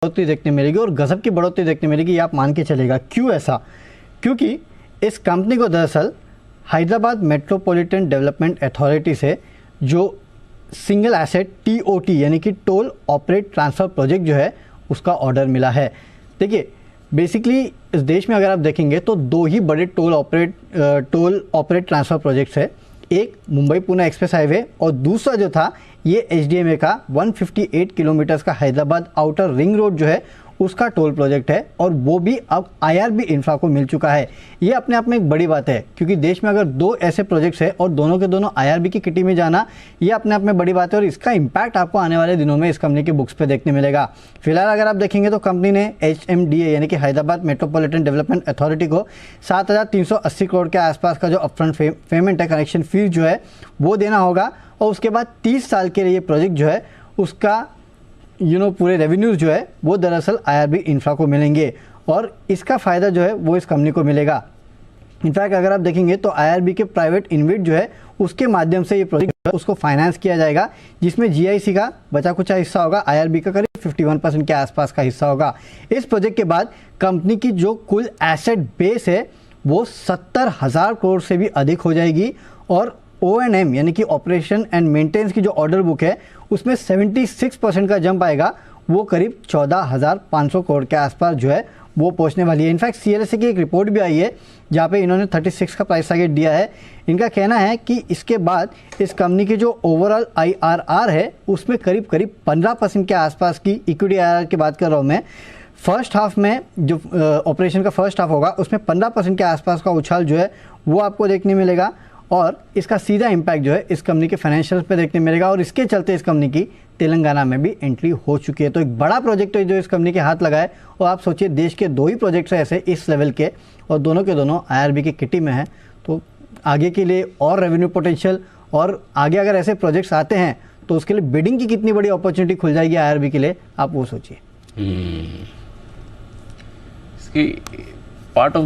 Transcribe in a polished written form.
बढ़ोतरी देखने मिलेगी और गजब की बढ़ोतरी देखने मिलेगी, ये आप मान के चलेगा। क्यों ऐसा? क्योंकि इस कंपनी को दरअसल हैदराबाद मेट्रोपॉलिटन डेवलपमेंट अथॉरिटी से जो सिंगल एसेट TOT यानी कि टोल ऑपरेट ट्रांसफ़र प्रोजेक्ट जो है उसका ऑर्डर मिला है। देखिए बेसिकली इस देश में अगर आप देखेंगे तो दो ही बड़े टोल ऑपरेट ट्रांसफ़र प्रोजेक्ट्स है, एक मुंबई पुणे एक्सप्रेस हाईवे और दूसरा जो था ये HDMA का 158 किलोमीटर्स का हैदराबाद आउटर रिंग रोड जो है उसका टोल प्रोजेक्ट है, और वो भी अब IRB इंफ्रा को मिल चुका है। ये अपने आप में एक बड़ी बात है, क्योंकि देश में अगर दो ऐसे प्रोजेक्ट्स हैं और दोनों के दोनों IRB की किटी में जाना, ये अपने आप में बड़ी बात है और इसका इम्पैक्ट आपको आने वाले दिनों में इस कंपनी की बुक्स पे देखने मिलेगा। फिलहाल अगर आप देखेंगे तो कंपनी ने HMDA यानी कि हैदराबाद मेट्रोपॉलिटन डेवलपमेंट अथॉरिटी को 7,380 करोड़ के आसपास का जो अपफ्रंट पेमेंट है, कनेक्शन फीस जो है वो देना होगा, और उसके बाद 30 साल के लिए ये प्रोजेक्ट जो है उसका पूरे रेवेन्यूज जो है वो दरअसल IRB इंफ्रा को मिलेंगे, और इसका फ़ायदा जो है वो इस कंपनी को मिलेगा। इनफैक्ट अगर आप देखेंगे तो IRB के प्राइवेट इन्वेट जो है उसके माध्यम से ये प्रोजेक्ट जो है उसको फाइनेंस किया जाएगा, जिसमें GIC का बचा कुचा हिस्सा होगा, IRB का करीब 51% के आसपास का हिस्सा होगा। इस प्रोजेक्ट के बाद कंपनी की जो कुल एसेट बेस है वो 70,000 करोड़ से भी अधिक हो जाएगी, और O&M यानी कि ऑपरेशन एंड मेंटेनेंस की जो ऑर्डर बुक है उसमें 76% का जंप आएगा, वो करीब 14,500 करोड़ के आसपास जो है वो पहुंचने वाली है। इनफैक्ट CLSA की एक रिपोर्ट भी आई है जहाँ पे इन्होंने 36 का प्राइस टारगेट दिया है। इनका कहना है कि इसके बाद इस कंपनी की जो ओवरऑल IRR है उसमें करीब 15% के आसपास की इक्विटी IRR की बात कर रहा हूँ मैं। फर्स्ट हाफ में जो ऑपरेशन का फर्स्ट हाफ होगा उसमें 15% के आसपास का उछाल जो है वो आपको देखने मिलेगा, और इसका सीधा इम्पैक्ट जो है इस कंपनी के फाइनेंशियल्स पे देखने मिलेगा, और इसके चलते इस कंपनी की तेलंगाना में भी एंट्री हो चुकी है। तो एक बड़ा प्रोजेक्ट है जो इस कंपनी के हाथ लगा है, और आप सोचिए देश के दो ही प्रोजेक्ट्स हैं ऐसे इस लेवल के, और दोनों के दोनों IRB की किटी में हैं। तो आगे के लिए और रेवेन्यू पोटेंशियल, और आगे अगर ऐसे प्रोजेक्ट्स आते हैं तो उसके लिए बिडिंग की कितनी बड़ी अपॉर्चुनिटी खुल जाएगी IRB के लिए, आप वो सोचिए। इसकी पार्ट ऑफ